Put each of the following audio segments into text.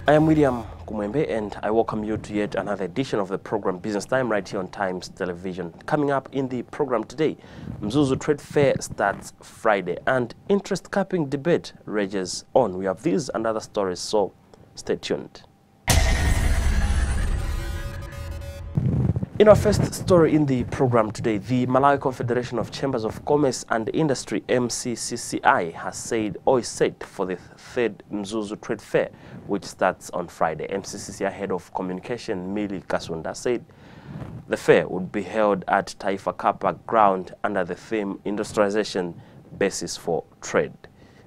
I am William Kumwembe and I welcome you to yet another edition of the program Business Time right here on Times Television. Coming up in the program today, Mzuzu Trade Fair starts Friday and interest-capping debate rages on. We have these and other stories, so stay tuned. In our first story in the program today, the Malawi Confederation of Chambers of Commerce and Industry, MCCCI, has said or is set for the third Mzuzu Trade Fair, which starts on Friday. MCCCI Head of Communication, Mili Kasunda, said the fair would be held at Taifa Car Park ground under the theme Industrialization Basis for Trade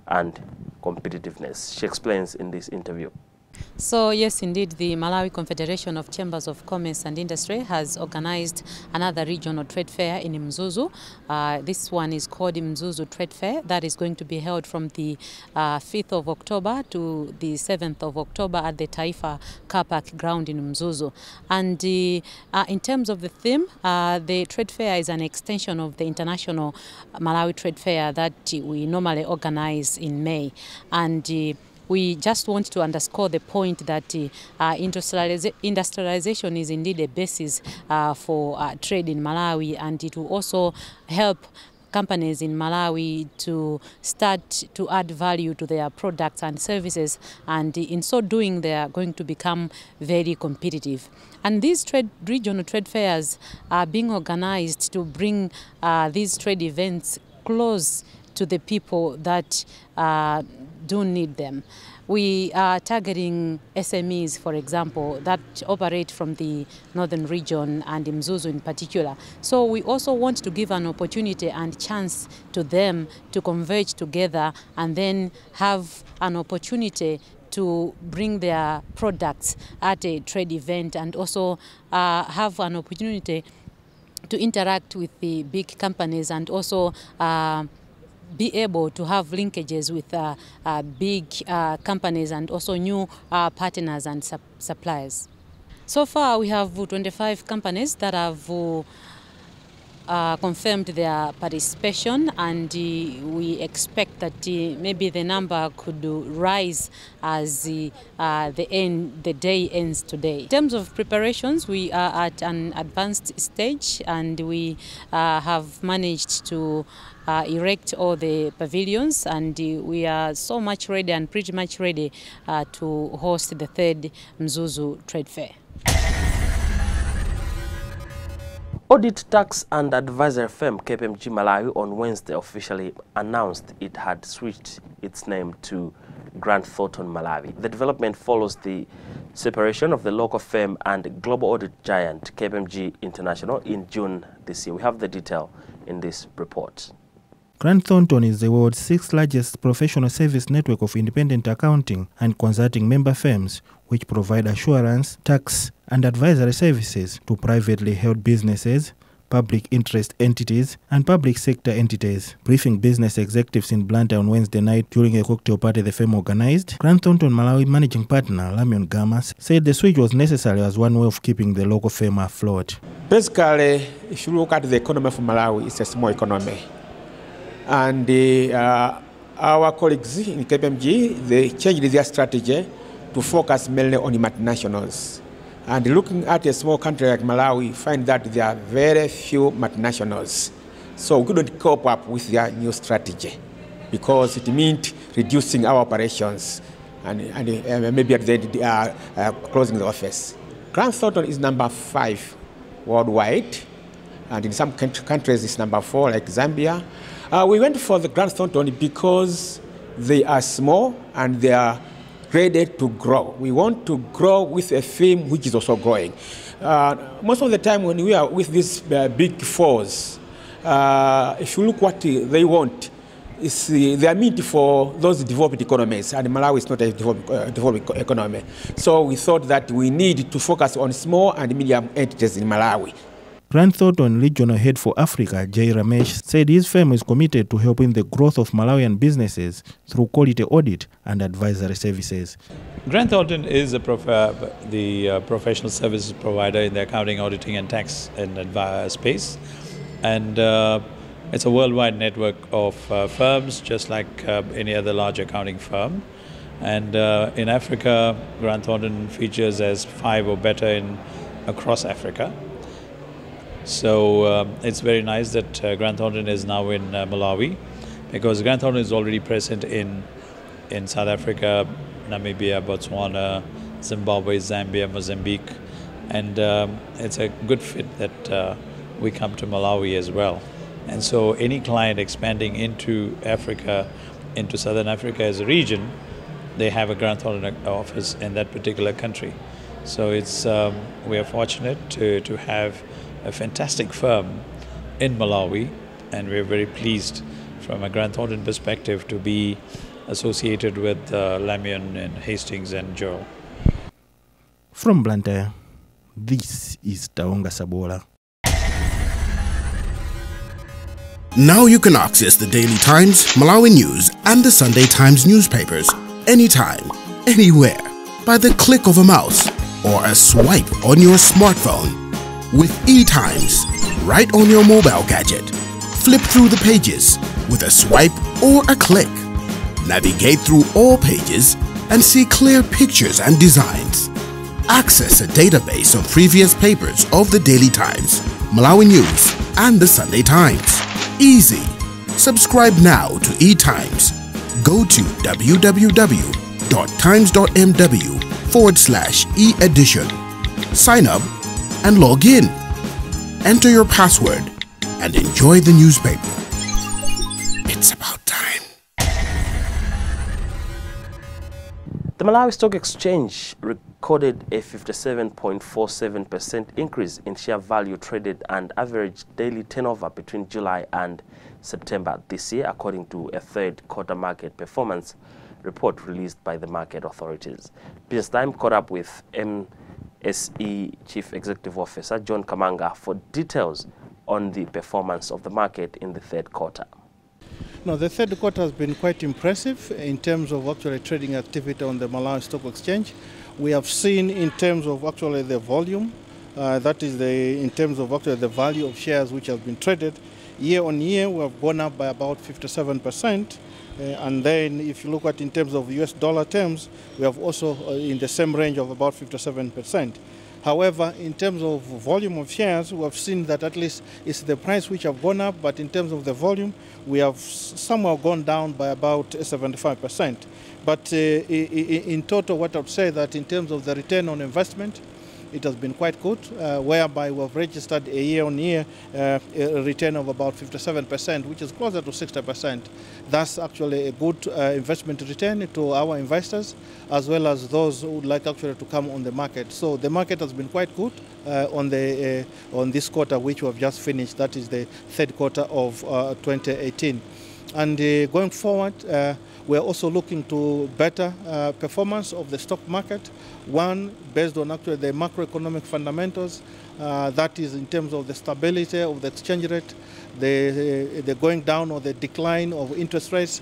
and Competitiveness. She explains in this interview. So yes, indeed, the Malawi Confederation of Chambers of Commerce and Industry has organized another regional trade fair in Mzuzu. This one is called Mzuzu Trade Fair. That is going to be held from the 5th of October to the 7th of October at the Taifa Car Park ground in Mzuzu. And in terms of the theme, the trade fair is an extension of the international Malawi Trade Fair that we normally organize in May. And we just want to underscore the point that industrialization is indeed a basis for trade in Malawi, and it will also help companies in Malawi to start to add value to their products and services, and in so doing they are going to become very competitive. And these regional trade fairs are being organized to bring these trade events close to the people that do need them. We are targeting SMEs, for example, that operate from the northern region and in Mzuzu in particular. So we also want to give an opportunity and chance to them to converge together and then have an opportunity to bring their products at a trade event, and also have an opportunity to interact with the big companies, and also be able to have linkages with big companies and also new partners and suppliers. So far we have 25 companies that have confirmed their participation, and we expect that maybe the number could rise as the day ends today. In terms of preparations, we are at an advanced stage, and we have managed to erect all the pavilions, and we are so much ready and pretty much ready to host the third Mzuzu Trade Fair. Audit, tax and advisory firm KPMG Malawi on Wednesday officially announced it had switched its name to Grant Thornton Malawi. The development follows the separation of the local firm and global audit giant KPMG International in June this year. We have the detail in this report. Grant Thornton is the world's sixth largest professional service network of independent accounting and consulting member firms, which provide assurance, tax, and advisory services to privately held businesses, public interest entities, and public sector entities. Briefing business executives in Blantyre on Wednesday night during a cocktail party the firm organized, Grant Thornton Malawi managing partner Lamion Gamas said the switch was necessary as one way of keeping the local firm afloat. Basically, if you look at the economy for Malawi, it's a small economy. And our colleagues in KPMG, they changed their strategy to focus mainly on the multinationals. And looking at a small country like Malawi, find that there are very few multinationals. So we couldn't cope up with their new strategy because it meant reducing our operations and maybe at the end closing the office. Grant Thornton is number 5 worldwide, and in some countries it's number 4, like Zambia. We went for the Grant Thornton because they are small and they are ready to grow. We want to grow with a firm which is also growing. Most of the time when we are with these big fours, if you look what they want, they are meant for those developed economies, and Malawi is not a developed economy. So we thought that we need to focus on small and medium entities in Malawi. Grant Thornton Regional Head for Africa, Jay Ramesh, said his firm is committed to helping the growth of Malawian businesses through quality audit and advisory services. Grant Thornton is the professional services provider in the accounting, auditing and tax and space. And it's a worldwide network of firms, just like any other large accounting firm. And in Africa, Grant Thornton features as 5 or better across Africa. So it's very nice that Grant Thornton is now in Malawi, because Grant Thornton is already present in South Africa, Namibia, Botswana, Zimbabwe, Zambia, Mozambique, and it's a good fit that we come to Malawi as well. And so any client expanding into Africa, into Southern Africa as a region, they have a Grant Thornton office in that particular country. So it's we are fortunate to have a fantastic firm in Malawi, and we're very pleased from a Grant Thornton perspective to be associated with Lamion and Hastings and Joel. From Blantyre, this is Taonga Sabola. Now you can access the Daily Times, Malawi News, and the Sunday Times newspapers anytime, anywhere, by the click of a mouse or a swipe on your smartphone. With eTimes, right on your mobile gadget. Flip through the pages with a swipe or a click. Navigate through all pages and see clear pictures and designs. Access a database of previous papers of the Daily Times, Malawi News, and the Sunday Times. Easy. Subscribe now to eTimes. Go to www.times.mw/e-edition. Sign up and log in. Enter your password and enjoy the newspaper. It's about time. The Malawi Stock Exchange recorded a 57.47% increase in share value traded and average daily turnover between July and September this year, according to a third quarter market performance report released by the market authorities. Business Time caught up with MSE Chief Executive Officer John Kamanga for details on the performance of the market in the third quarter. No, the third quarter has been quite impressive in terms of actually trading activity on the Malawi Stock Exchange. We have seen in terms of actually the volume, that is in terms of actually the value of shares which have been traded. Year on year, we have gone up by about 57%. And then if you look at in terms of US dollar terms, we have also in the same range of about 57%. However, in terms of volume of shares, we have seen that at least it's the price which have gone up, but in terms of the volume, we have somehow gone down by about 75%. But in total, what I would say that in terms of the return on investment, it has been quite good, whereby we have registered a year-on-year return of about 57%, which is closer to 60%. That's actually a good investment return to our investors, as well as those who would like actually to come on the market. So the market has been quite good on this quarter, which we have just finished. That is the third quarter of 2018. And going forward, we're also looking to better performance of the stock market. One, based on actually the macroeconomic fundamentals, that is in terms of the stability of the exchange rate, the going down or the decline of interest rates,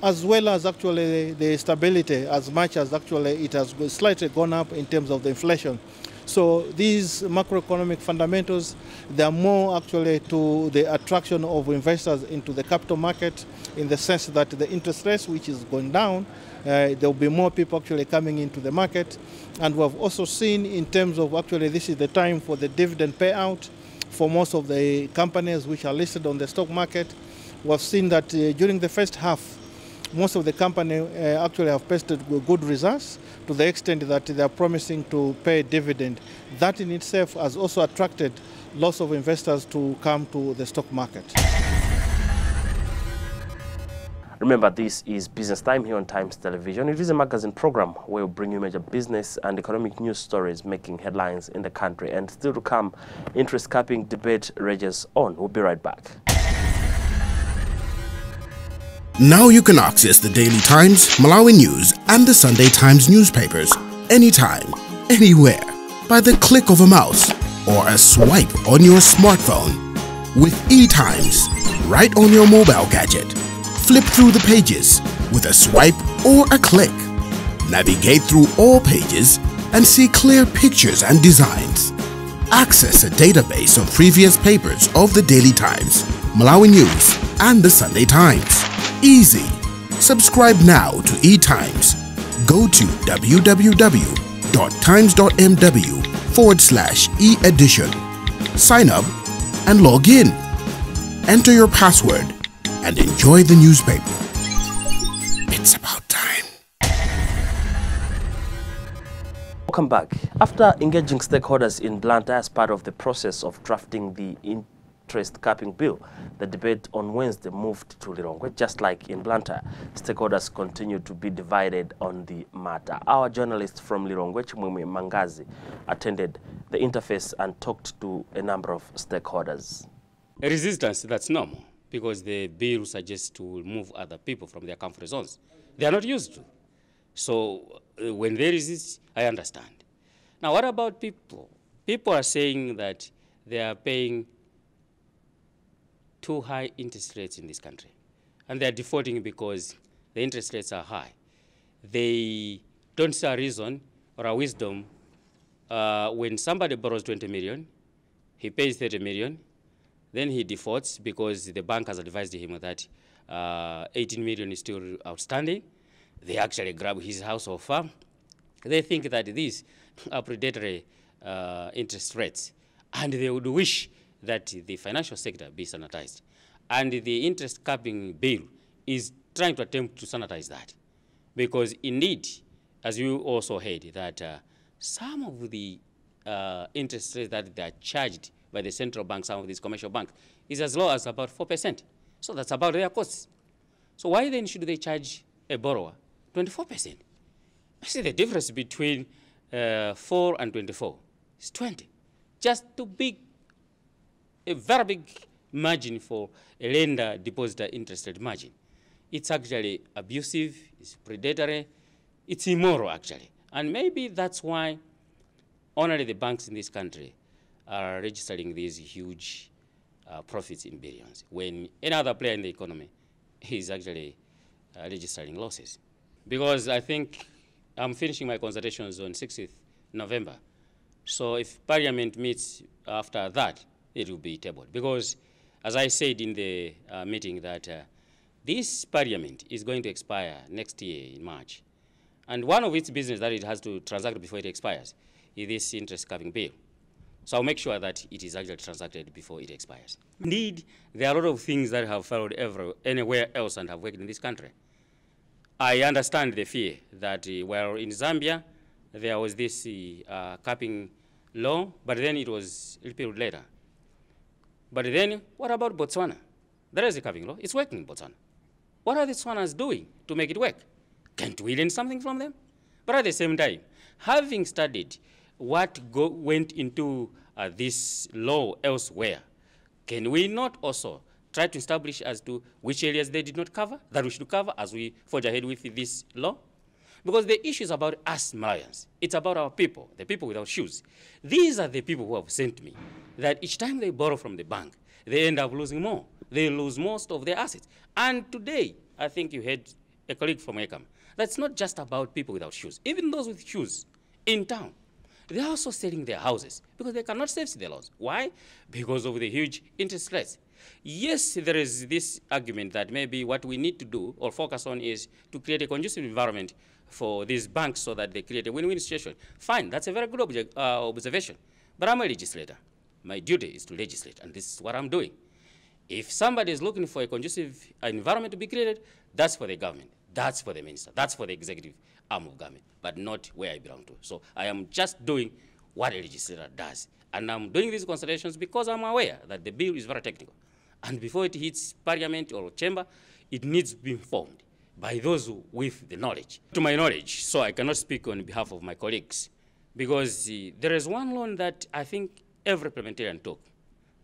as well as actually the stability, as much as actually it has slightly gone up in terms of the inflation. So these macroeconomic fundamentals, they are more actually to the attraction of investors into the capital market, in the sense that the interest rates, which is going down, there will be more people actually coming into the market. And we have also seen in terms of actually this is the time for the dividend payout for most of the companies which are listed on the stock market. We have seen that during the first half, most of the companies actually have posted good results to the extent that they are promising to pay dividend. That in itself has also attracted lots of investors to come to the stock market. Remember, this is Business Time here on Times Television. It is a magazine program where we bring you major business and economic news stories making headlines in the country. And still to come, interest-capping debate rages on. We'll be right back. Now you can access the Daily Times, Malawi News, and the Sunday Times newspapers anytime, anywhere, by the click of a mouse or a swipe on your smartphone. With eTimes, right on your mobile gadget. Flip through the pages with a swipe or a click. Navigate through all pages and see clear pictures and designs. Access a database of previous papers of the Daily Times, Malawi News, and the Sunday Times. Easy. Subscribe now to eTimes. Go to www.times.mw/e-edition. Sign up and log in. Enter your password and enjoy the newspaper. It's about time. Welcome back. After engaging stakeholders in Blantyre as part of the process of drafting the interest capping bill, the debate on Wednesday moved to Lilongwe. Just like in Blantyre, stakeholders continue to be divided on the matter. Our journalist from Lilongwe, Chimwemwe Mangazi, attended the interface and talked to a number of stakeholders. A resistance, that's normal, because the bill suggests to move other people from their comfort zones. They are not used to. So when they resist, I understand. Now, what about people? People are saying that they are paying too high interest rates in this country, and they are defaulting because the interest rates are high. They don't see a reason or a wisdom when somebody borrows 20 million, he pays 30 million, then he defaults because the bank has advised him that 18 million is still outstanding. They actually grab his house or farm. They think that these are predatory interest rates, and they would wish that the financial sector be sanitized. And the interest capping bill is trying to attempt to sanitize that. Because indeed, as you also heard, that some of the interest rates that they are charged by the central bank, some of these commercial banks, is as low as about 4%. So that's about their costs. So why then should they charge a borrower 24%? I see the difference between 4 and 24 is 20. Just too big, a very big margin for a lender depositor interest rate margin. It's actually abusive, it's predatory, it's immoral actually. And maybe that's why only the banks in this country are registering these huge profits in billions, when any other player in the economy is actually registering losses. Because I think I'm finishing my consultations on 6th November. So if Parliament meets after that, it will be tabled. Because as I said in the meeting that this Parliament is going to expire next year in March. And one of its business that it has to transact before it expires is this interest capping bill. So I'll make sure that it is actually transacted before it expires. Indeed, there are a lot of things that have followed anywhere else and have worked in this country. I understand the fear that while in Zambia, there was this capping law, but then it was repealed later. But then, what about Botswana? There is a capping law. It's working in Botswana. What are the Botswanas doing to make it work? Can't we learn something from them? But at the same time, having studied what went into this law elsewhere, can we not also try to establish as to which areas they did not cover, that we should cover as we forge ahead with this law? Because the issue is about us Malawians. It's about our people, the people without shoes. These are the people who have sent me that each time they borrow from the bank, they end up losing more. They lose most of their assets. And today, I think you heard a colleague from ECAM, that's not just about people without shoes. Even those with shoes in town, they're also selling their houses because they cannot service their loans. Why? Because of the huge interest rates. Yes, there is this argument that maybe what we need to do or focus on is to create a conducive environment for these banks so that they create a win-win situation. Fine, that's a very good observation. But I'm a legislator. My duty is to legislate, and this is what I'm doing. If somebody is looking for a conducive environment to be created, that's for the government, that's for the minister, that's for the executive arm of government, but not where I belong to. So I am just doing what a legislator does. And I'm doing these consultations because I'm aware that the bill is very technical. And before it hits Parliament or chamber, it needs to be informed by those with the knowledge. To my knowledge, so I cannot speak on behalf of my colleagues, because there is one loan that I think every parliamentarian took,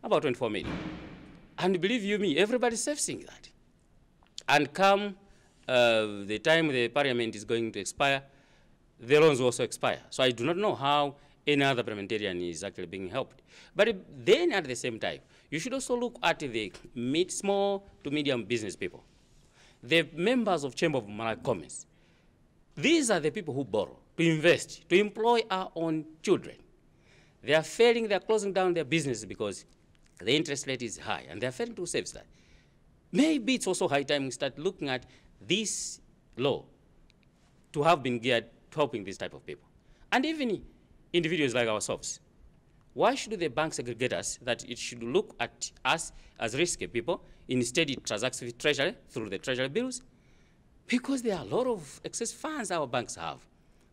about 24 million. And believe you me, everybody's servicing that. And come the time the Parliament is going to expire, the loans will also expire. So I do not know how any other parliamentarian is actually being helped. But then at the same time, you should also look at the small to medium business people, the members of Chamber of Commerce. These are the people who borrow, to invest, to employ our own children. They are failing, they are closing down their business because the interest rate is high, and they are failing to service that. Maybe it's also high time we start looking at this law to have been geared to helping these type of people. And even individuals like ourselves. Why should the bank segregate us that it should look at us as risky people? Instead, it transacts with treasury through the treasury bills? Because there are a lot of excess funds our banks have.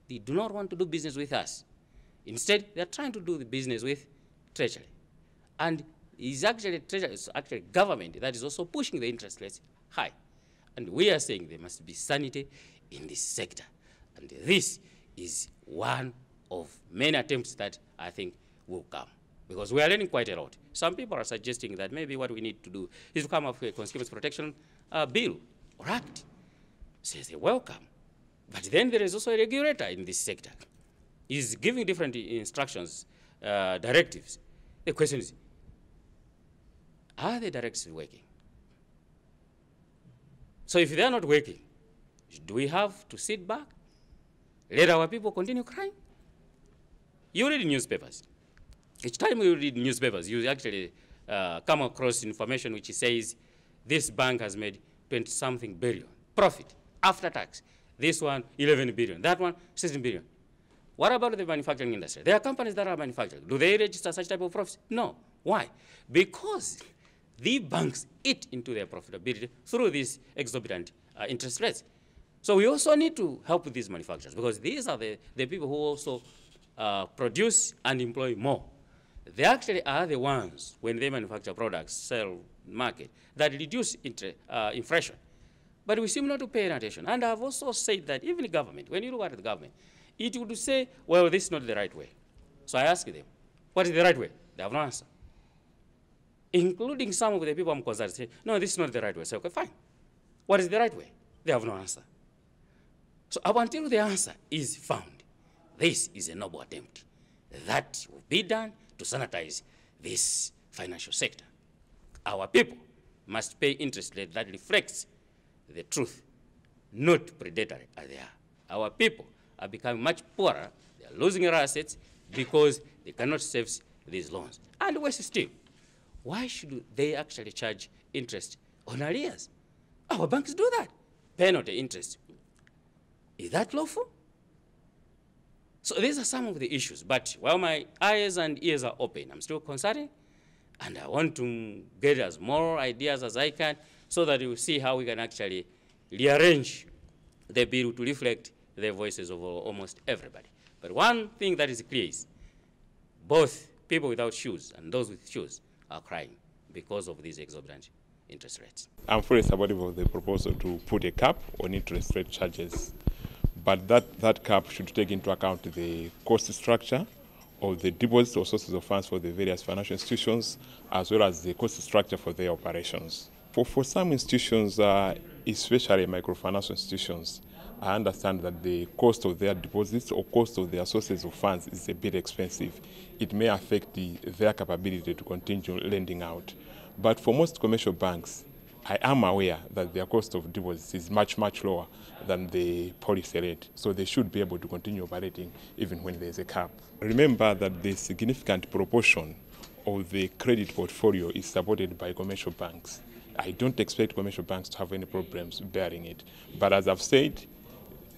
They do not want to do business with us. Instead, they are trying to do the business with treasury. And it's actually treasury, it's actually government that is also pushing the interest rates high. And we are saying there must be sanity in this sector. And this is one of many attempts that I think will come, because we are learning quite a lot. Some people are suggesting that maybe what we need to do is to come up with a consumers protection bill or act. So they welcome. But then there is also a regulator in this sector. He's giving different instructions, directives. The question is, are the directives working? So if they're not working, do we have to sit back, let our people continue crying? You read newspapers. Each time you read newspapers, you actually come across information which says this bank has made 20-something billion profit after tax. This one, 11 billion. That one, 16 billion. What about the manufacturing industry? There are companies that are manufacturing. Do they register such type of profits? No. Why? Because the banks eat into their profitability through these exorbitant interest rates. So we also need to help these manufacturers, because these are the people who also produce and employ more. They actually are the ones, when they manufacture products, sell, market, that reduce inflation. But we seem not to pay attention. And I've also said that even the government, when you look at the government, it would say, well, this is not the right way. So I ask them, what is the right way? They have no answer. Including some of the people I'm consulting, say, no, this is not the right way. I say, okay, fine. What is the right way? They have no answer. So up until the answer is found, this is a noble attempt that will be done to sanitize this financial sector. Our people must pay interest rate that reflects the truth, not predatory as they are. Our people are becoming much poorer. They are losing their assets because they cannot service these loans. And worse still, why should they actually charge interest on arrears? Our banks do that. Penalty interest. Is that lawful? So these are some of the issues. But while my eyes and ears are open, I'm still consulting, and I want to get as more ideas as I can so that you see how we can actually rearrange the bill to reflect the voices of almost everybody. But one thing that is clear is both people without shoes and those with shoes are crying because of these exorbitant interest rates. I'm fully supportive of the proposal to put a cap on interest rate charges, but that cap should take into account the cost structure of the deposits or sources of funds for the various financial institutions, as well as the cost structure for their operations. For some institutions, especially microfinance institutions, I understand that the cost of their deposits or cost of their sources of funds is a bit expensive. It may affect their capability to continue lending out. But for most commercial banks, I am aware that their cost of deposits is much, much lower than the policy rate. So they should be able to continue operating even when there's a cap. Remember that the significant proportion of the credit portfolio is supported by commercial banks. I don't expect commercial banks to have any problems bearing it. But as I've said,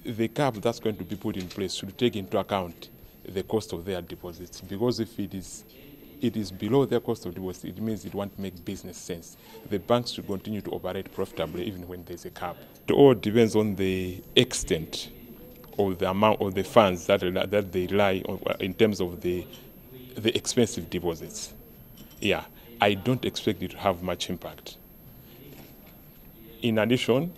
the cap that's going to be put in place should take into account the cost of their deposits, because if it is below their cost of deposits, it means it won't make business sense. The banks should continue to operate profitably even when there's a cap. It all depends on the extent of the amount of the funds that they rely on in terms of the expensive deposits. Yeah, I don't expect it to have much impact. In addition,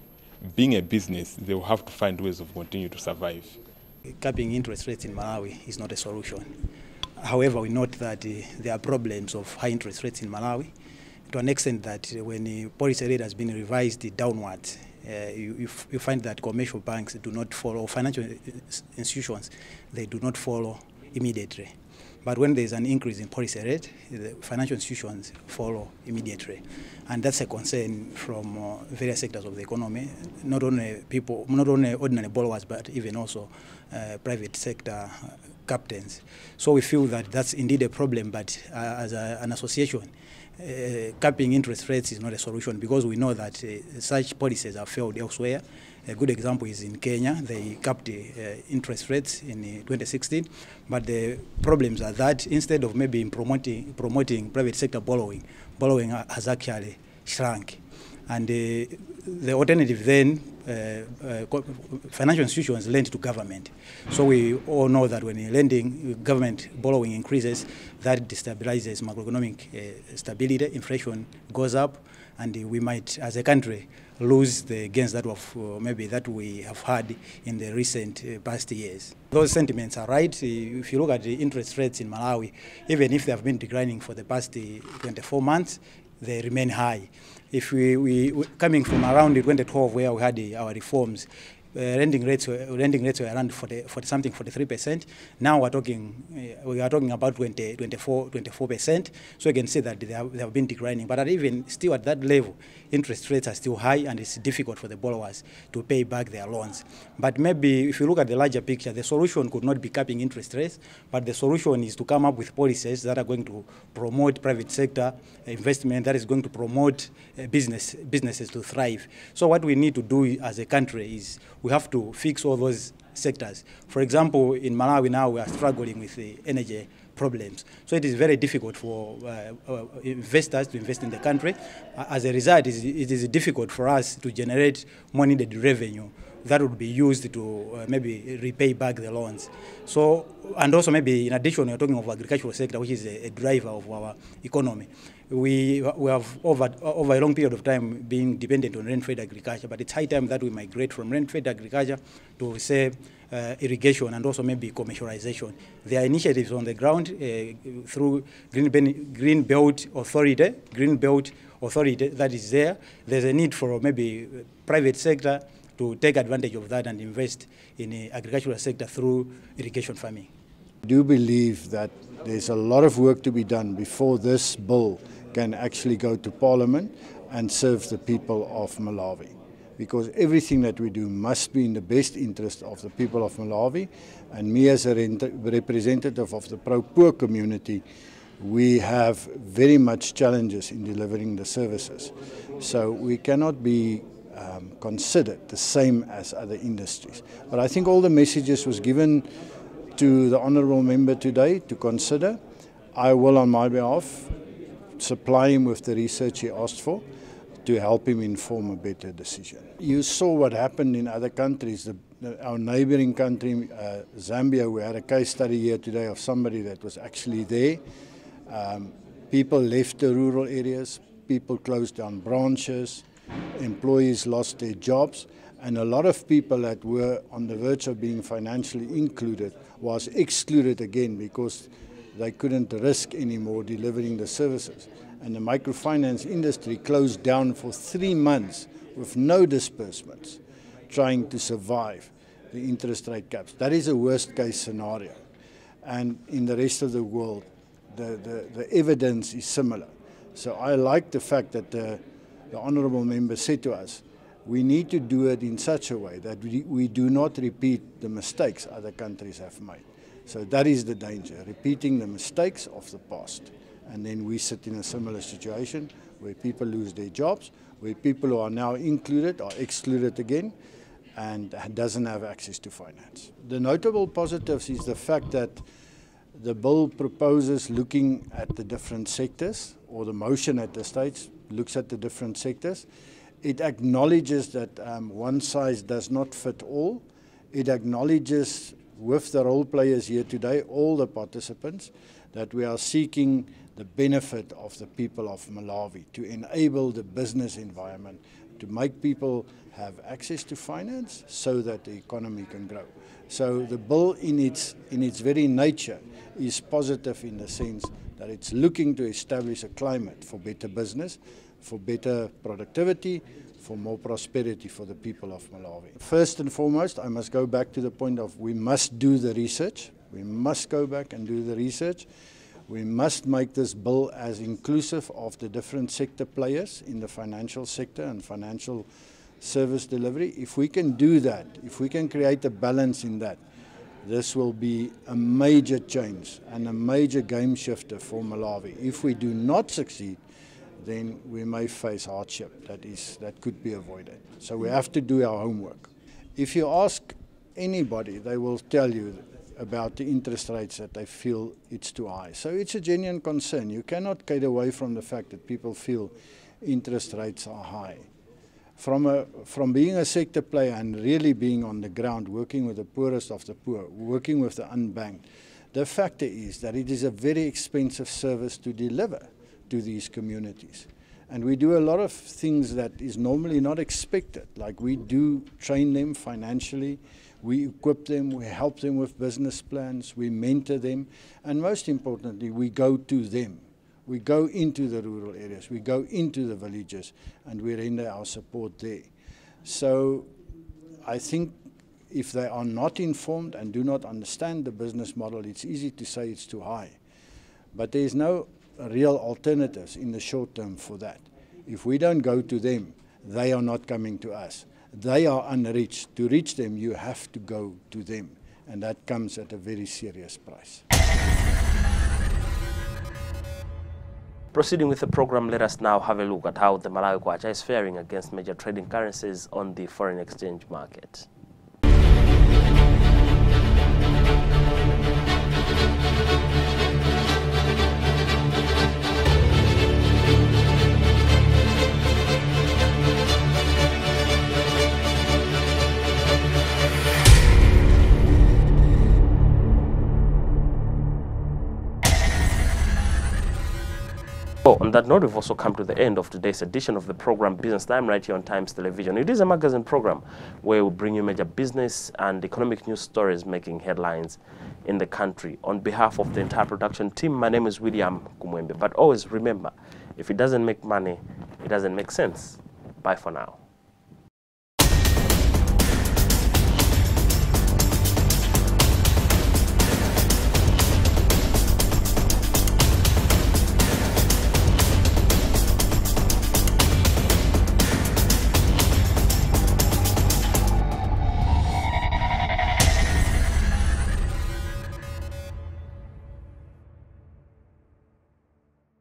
being a business, they will have to find ways of continuing to survive. Capping interest rates in Malawi is not a solution. However, we note that there are problems of high interest rates in Malawi to an extent that when the policy rate has been revised downwards, you find that commercial banks do not follow, financial institutions, they do not follow immediately. But when there's an increase in policy rate, the financial institutions follow immediately. And that's a concern from various sectors of the economy, not only ordinary borrowers, but even also private sector captains. So we feel that that's indeed a problem, but as an association, capping interest rates is not a solution, because we know that such policies have failed elsewhere. A good example is in Kenya. They capped interest rates in 2016, but the problems are that instead of maybe promoting private sector borrowing has actually shrunk. And the alternative then, financial institutions lend to government. So we all know that when government borrowing increases, that destabilizes macroeconomic stability, inflation goes up, and we might, as a country, lose the gains that we have had in the recent past years. Those sentiments are right. If you look at the interest rates in Malawi, even if they have been declining for the past 24 months, they remain high. If we coming from around 2012, where we had our reforms, lending rates were around 43%. Now we are talking about 24%. So you can see that they have been declining. But even still at that level, interest rates are still high, and it's difficult for the borrowers to pay back their loans. But maybe if you look at the larger picture, the solution could not be capping interest rates, but the solution is to come up with policies that are going to promote private sector investment, that is going to promote businesses to thrive. So what we need to do as a country is we have to fix all those sectors. For example, in Malawi now we are struggling with the energy problems. So it is very difficult for investors to invest in the country. As a result, it is difficult for us to generate more needed revenue that would be used to maybe repay back the loans. So, and also maybe in addition, we're talking of agricultural sector, which is a driver of our economy. We have over a long period of time being dependent on rain-fed agriculture, but it's high time that we migrate from rain-fed agriculture to, say, irrigation and also maybe commercialization. There are initiatives on the ground through Green Belt Authority that is there. There's a need for maybe private sector to take advantage of that and invest in the agricultural sector through irrigation farming. I do believe that there's a lot of work to be done before this bill can actually go to Parliament and serve the people of Malawi. Because everything that we do must be in the best interest of the people of Malawi. And me as a representative of the pro-poor community, we have very much challenges in delivering the services. So we cannot be considered the same as other industries. But I think all the messages was given to the honourable member today to consider. I will, on my behalf, supply him with the research he asked for to help him inform a better decision. You saw what happened in other countries. Our neighbouring country, Zambia, we had a case study here today of somebody that was actually there. People left the rural areas, people closed down branches, employees lost their jobs, and a lot of people that were on the verge of being financially included was excluded again because they couldn't risk anymore delivering the services. And the microfinance industry closed down for 3 months with no disbursements, trying to survive the interest rate caps. That is a worst case scenario. And in the rest of the world, the evidence is similar. So I like the fact that the honourable member said to us, we need to do it in such a way that we do not repeat the mistakes other countries have made. So that is the danger, repeating the mistakes of the past. And then we sit in a similar situation where people lose their jobs, where people who are now included are excluded again and doesn't have access to finance. The notable positives is the fact that the bill proposes looking at the different sectors, or the motion at the stage looks at the different sectors. It acknowledges that one size does not fit all. It acknowledges with the role players here today, all the participants, that we are seeking the benefit of the people of Malawi, to enable the business environment, to make people have access to finance so that the economy can grow. So the bill in its very nature is positive in the sense that it's looking to establish a climate for better business, for better productivity, for more prosperity for the people of Malawi. First and foremost, I must go back to the point of we must do the research. We must go back and do the research. We must make this bill as inclusive of the different sector players in the financial sector and financial service delivery. If we can do that, if we can create a balance in that, this will be a major change and a major game shifter for Malawi. If we do not succeed, then we may face hardship that could be avoided. So we have to do our homework. If you ask anybody, they will tell you about the interest rates that they feel it's too high. So it's a genuine concern. You cannot get away from the fact that people feel interest rates are high. From being a sector player and really being on the ground, working with the poorest of the poor, working with the unbanked, the factor is that it is a very expensive service to deliver to these communities. And we do a lot of things that is normally not expected, like we do train them financially, we equip them, we help them with business plans, we mentor them, and most importantly, we go to them. We go into the rural areas, we go into the villages, and we render our support there. So I think if they are not informed and do not understand the business model, it's easy to say it's too high. But there is no real alternatives in the short term for that. If we don't go to them, they are not coming to us. They are unreached. To reach them, you have to go to them, and that comes at a very serious price. Proceeding with the program, let us now have a look at how the Malawi kwacha is faring against major trading currencies on the foreign exchange market. Oh, on that note, we've also come to the end of today's edition of the program Business Time right here on Times Television. It is a magazine program where we bring you major business and economic news stories making headlines in the country. On behalf of the entire production team, my name is William Kumwembe. But always remember, if it doesn't make money, it doesn't make sense. Bye for now.